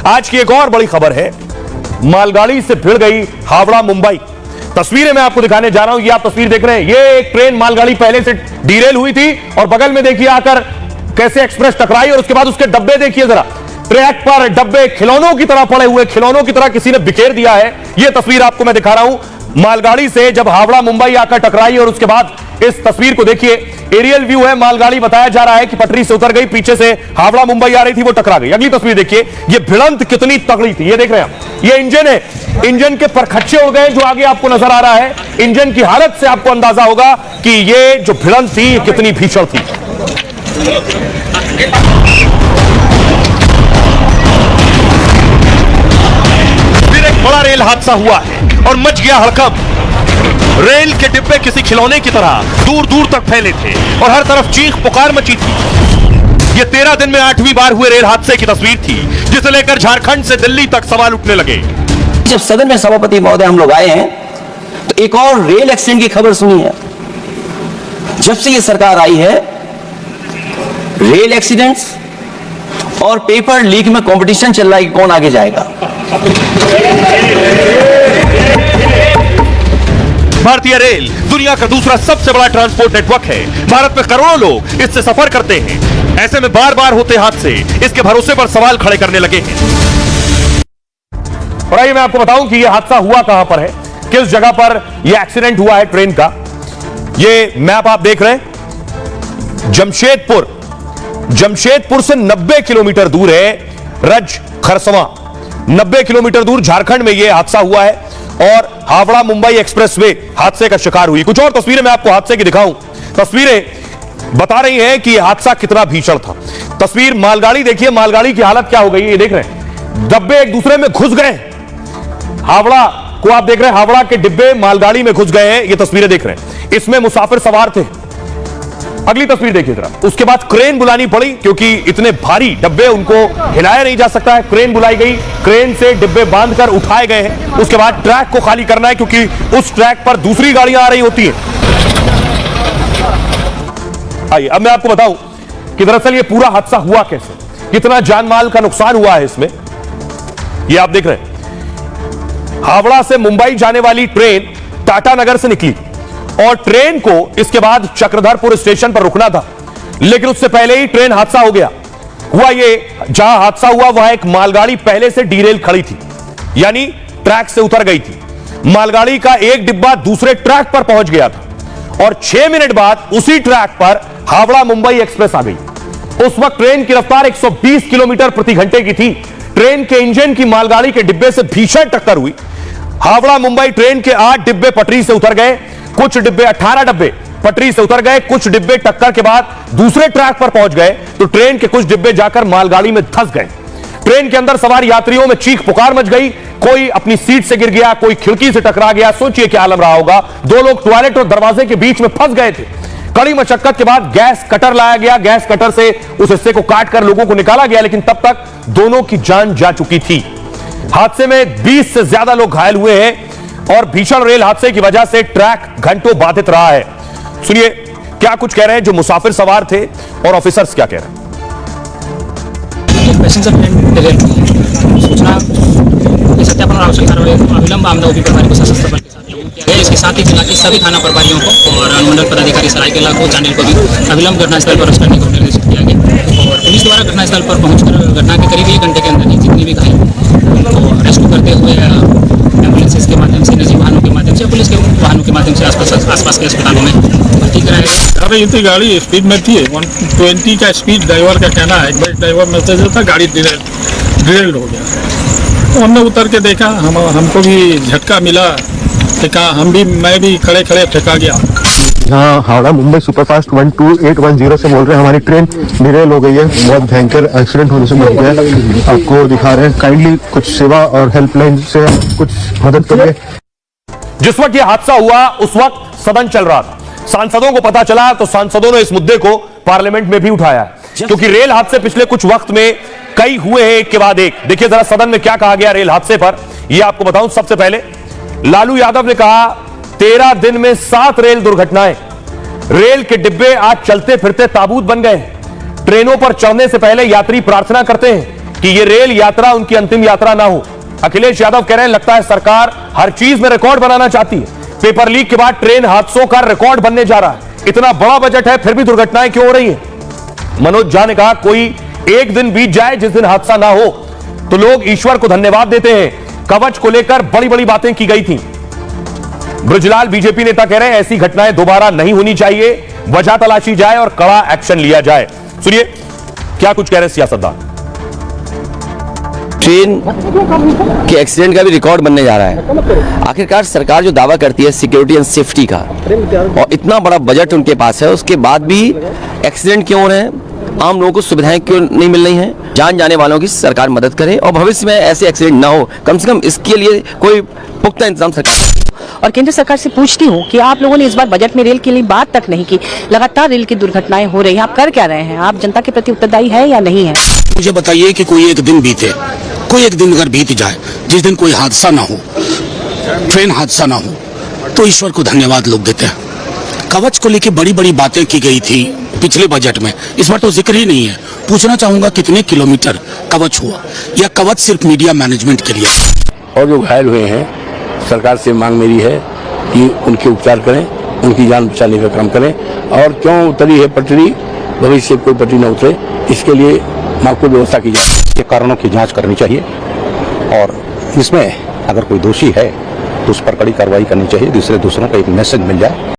आज की एक और बड़ी खबर है, मालगाड़ी से भिड़ गई हावड़ा मुंबई। तस्वीरें मैं आपको दिखाने जा रहा हूं। ये आप तस्वीर देख रहे हैं, ये एक ट्रेन मालगाड़ी पहले से डीरेल हुई थी और बगल में देखिए आकर कैसे एक्सप्रेस टकराई और उसके बाद उसके डब्बे देखिए जरा, ट्रैक पर डब्बे खिलौनों की तरह पड़े हुए, खिलौनों की तरह किसी ने बिखेर दिया है। यह तस्वीर आपको मैं दिखा रहा हूं, मालगाड़ी से जब हावड़ा मुंबई आकर टकराई और उसके बाद इस तस्वीर को देखिए, एरियल व्यू है। मालगाड़ी बताया जा रहा है कि पटरी से उतर गई, पीछे से हावड़ा मुंबई आ रही थी, वो टकरा गई। अगली तस्वीर देखिए, ये भिड़ंत कितनी तगड़ी थी, ये देख रहे हैं आप। ये इंजन है, इंजन के परखच्चे उड़ गए जो आगे आपको नजर आ रहा है। इंजन की हालत से आपको अंदाजा होगा कि ये जो भिड़ंत थी कितनी भीषण थी। फिर एक बड़ा रेल हादसा हुआ है और मच गया हड़कंप। रेल के डिब्बे किसी खिलौने की तरह दूर दूर तक फैले थे और हर तरफ चीख पुकार मची थी। यह 13 दिन में 8वीं बार हुए रेल हादसे की तस्वीर थी, जिसे लेकर झारखंड से दिल्ली तक सवाल उठने लगे। जब सदन में सभापति महोदय हम लोग आए हैं तो एक और रेल एक्सीडेंट की खबर सुनी है। जब से ये सरकार आई है, रेल एक्सीडेंट्स और पेपर लीक में कंपटीशन चल रहा है कि कौन आगे जाएगा। भारतीय रेल दुनिया का दूसरा सबसे बड़ा ट्रांसपोर्ट नेटवर्क है। भारत में करोड़ों लोग इससे सफर करते हैं। ऐसे में बार बार होते हादसे इसके भरोसे पर सवाल खड़े करने लगे हैं। और आइए मैं आपको बताऊं कि यह हादसा हुआ कहां पर है, किस जगह पर यह एक्सीडेंट हुआ है ट्रेन का। यह मैप आप देख रहे हैं, जमशेदपुर से 90 किलोमीटर दूर है रज खरसवां। 90 किलोमीटर दूर झारखंड में यह हादसा हुआ है और हावड़ा मुंबई एक्सप्रेसवे हादसे का शिकार हुई। कुछ और तस्वीरें मैं आपको हादसे की दिखाऊं। तस्वीरें बता रही हैं कि यह हादसा कितना भीषण था। तस्वीर मालगाड़ी देखिए, मालगाड़ी की हालत क्या हो गई, ये देख रहे हैं, डब्बे एक दूसरे में घुस गए। हावड़ा को आप देख रहे हैं, हावड़ा के डिब्बे मालगाड़ी में घुस गए हैं, ये तस्वीरें देख रहे हैं। इसमें मुसाफिर सवार थे। अगली तस्वीर देखिए जरा। उसके बाद क्रेन बुलानी पड़ी क्योंकि इतने भारी डब्बे उनको हिलाया नहीं जा सकता है। क्रेन बुलाई गई, क्रेन से डिब्बे बांधकर उठाए गए हैं। उसके बाद ट्रैक को खाली करना है क्योंकि उस ट्रैक पर दूसरी गाड़ियां आ रही होती हैं। आइए अब मैं आपको बताऊं कि दरअसल ये पूरा हादसा हुआ कैसे, कितना जान माल का नुकसान हुआ है इसमें। ये आप देख रहे हैं, हावड़ा से मुंबई जाने वाली ट्रेन टाटानगर से निकली और ट्रेन को इसके बाद चक्रधरपुर स्टेशन पर रुकना था, लेकिन उससे पहले ही ट्रेन हादसा हो गया। हुआ ये, जहां हादसा हुआ वहां एक मालगाड़ी पहले से डीरेल खड़ी थी, यानी ट्रैक से उतर गई थी। मालगाड़ी का एक डिब्बा दूसरे ट्रैक पर पहुंच गया था और 6 मिनट बाद उसी ट्रैक पर हावड़ा मुंबई एक्सप्रेस आ गई। उस वक्त ट्रेन की रफ्तार 120 किलोमीटर प्रति घंटे की थी। ट्रेन के इंजन की मालगाड़ी के डिब्बे से भीषण टक्कर हुई। हावड़ा मुंबई ट्रेन के 8 डिब्बे पटरी से उतर गए, कुछ डिब्बे 18 डिब्बे पटरी से उतर गए, कुछ डिब्बे टक्कर के बाद दूसरे ट्रैक पर पहुंच गए तो ट्रेन के कुछ डिब्बे जाकर मालगाड़ी में धंस गए। ट्रेन के अंदर सवार यात्रियों में चीख पुकार मच गई। कोई अपनी सीट से गिर गया, कोई खिड़की से टकरा गया। सोचिए क्या आलम रहा होगा। 2 लोग टॉयलेट और दरवाजे के बीच में फंस गए थे। कड़ी मशक्कत के बाद गैस कटर लाया गया, गैस कटर से उस हिस्से को काटकर लोगों को निकाला गया, लेकिन तब तक दोनों की जान जा चुकी थी। हादसे में 20 से ज्यादा लोग घायल हुए हैं और भीषण रेल हादसे की वजह से ट्रैक घंटों बाधित रहा है। सुनिए क्या कुछ कह रहे हैं जो मुसाफिर सवार थे और ऑफिसर्स क्या कह रहे हैं। पैसेंजर ट्रेन डिरेल हुई है। सूचना सत्यापन और आवश्यक कार्रवाई अविलंब आमदा ओपी प्रभारी प्रशासन स्तर पर के साथ लागू किया गया। इसके साथ ही जिला के सभी थाना प्रभारियों को और अनुमंडल पदाधिकारी सरायकेला को चांडिल को भी अविलंब घटनास्थल पर अरेस्ट करने को निर्देशित किया गया और पुलिस द्वारा घटनास्थल पर पहुंचकर घटना के करीब 1 घंटे के अंदर ही जितनी भी घायल उनको अरेस्ट करते हुए एम्बुलेंस के माध्यम से, निजी वाहनों के माध्यम से, पुलिस के वाहनों के माध्यम से आसपास के अस्पतालों में भर्ती कराया गया। अरे इतनी गाड़ी स्पीड में थी, 120 का स्पीड ड्राइवर का कहना है। भाई ड्राइवर मैसेज था, गाड़ी डिरेल्ड हो गया। तो हमने उतर के देखा, हमको भी झटका मिला, मैं भी खड़े खड़े ठेका गया। यहाँ हावड़ा मुंबई सुपरफास्ट 12810 से बोल रहे हैं। हमारी ट्रेन डिरेल हो गई है, बहुत भयंकर एक्सीडेंट होने से बच गया है। आपको दिखा रहे हैं, काइंडली कुछ सेवा और हेल्पलाइन से कुछ मदद करिए। जिस वक्त यह हादसा हुआ उस वक्त सदन चल रहा था। सांसदों को पता चला तो सांसदों ने इस मुद्दे को पार्लियामेंट में भी उठाया है, क्योंकि रेल हादसे पिछले कुछ वक्त में कई हुए हैं, एक के बाद एक। देखिए जरा सदन में क्या कहा गया रेल हादसे पर, यह आपको बताऊं। सबसे पहले लालू यादव ने कहा 13 दिन में 7 रेल दुर्घटनाएं। रेल के डिब्बे आज चलते फिरते ताबूत बन गए। ट्रेनों पर चढ़ने से पहले यात्री प्रार्थना करते हैं कि ये रेल यात्रा उनकी अंतिम यात्रा ना हो। अखिलेश यादव कह रहे हैं लगता है सरकार हर चीज में रिकॉर्ड बनाना चाहती है। पेपर लीक के बाद ट्रेन हादसों का रिकॉर्ड बनने जा रहा है। इतना बड़ा बजट है फिर भी दुर्घटनाएं क्यों हो रही है? मनोज झा ने कहा कोई एक दिन बीत जाए जिस दिन हादसा ना हो तो लोग ईश्वर को धन्यवाद देते हैं। कवच को लेकर बड़ी बड़ी बातें की गई थी। ब्रजलाल बीजेपी नेता कह रहे हैं ऐसी घटनाएं दोबारा नहीं होनी चाहिए, वजह तलाशी जाए और कड़ा एक्शन लिया जाए। सुनिए क्या कुछ कह रहे हैं सियासतदान। ट्रेन के एक्सीडेंट का भी रिकॉर्ड बनने जा रहा है। आखिरकार सरकार जो दावा करती है सिक्योरिटी एंड सेफ्टी का, और इतना बड़ा बजट उनके पास है, उसके बाद भी एक्सीडेंट क्यों हो रहे हैं, आम लोगों को सुविधाएं क्यों नहीं मिल रही हैं? जान जाने वालों की सरकार मदद करे और भविष्य में ऐसे एक्सीडेंट ना हो, कम से कम इसके लिए कोई पुख्ता इंतजाम सरकार। और केंद्र सरकार से पूछती हूँ कि आप लोगों ने इस बार बजट में रेल के लिए बात तक नहीं की। लगातार रेल की दुर्घटनाएं हो रही हैं, आप कर क्या रहे हैं? आप जनता के प्रति उत्तरदायी है या नहीं है? मुझे बताइए कि कोई एक दिन बीते, कोई एक दिन अगर बीत जाए जिस दिन कोई हादसा ना हो, ट्रेन हादसा ना हो, तो ईश्वर को धन्यवाद लोग देते हैं। कवच को लेकर बड़ी बड़ी बातें की गई थी पिछले बजट में, इस बार तो जिक्र ही नहीं है। पूछना चाहूंगा कितने किलोमीटर कवच हुआ, या कवच सिर्फ मीडिया मैनेजमेंट के लिए? और जो घायल हुए हैं, सरकार से मांग मेरी है कि उनके उपचार करें, उनकी जान बचाने का काम करें। और क्यों उतरी है पटरी, भविष्य कोई पटरी न उतरे, इसके लिए माकूल व्यवस्था की जाए। के कारणों की जांच करनी चाहिए और इसमें अगर कोई दोषी है तो उस पर कड़ी कार्रवाई करनी चाहिए, दूसरों को एक मैसेज मिल जाए।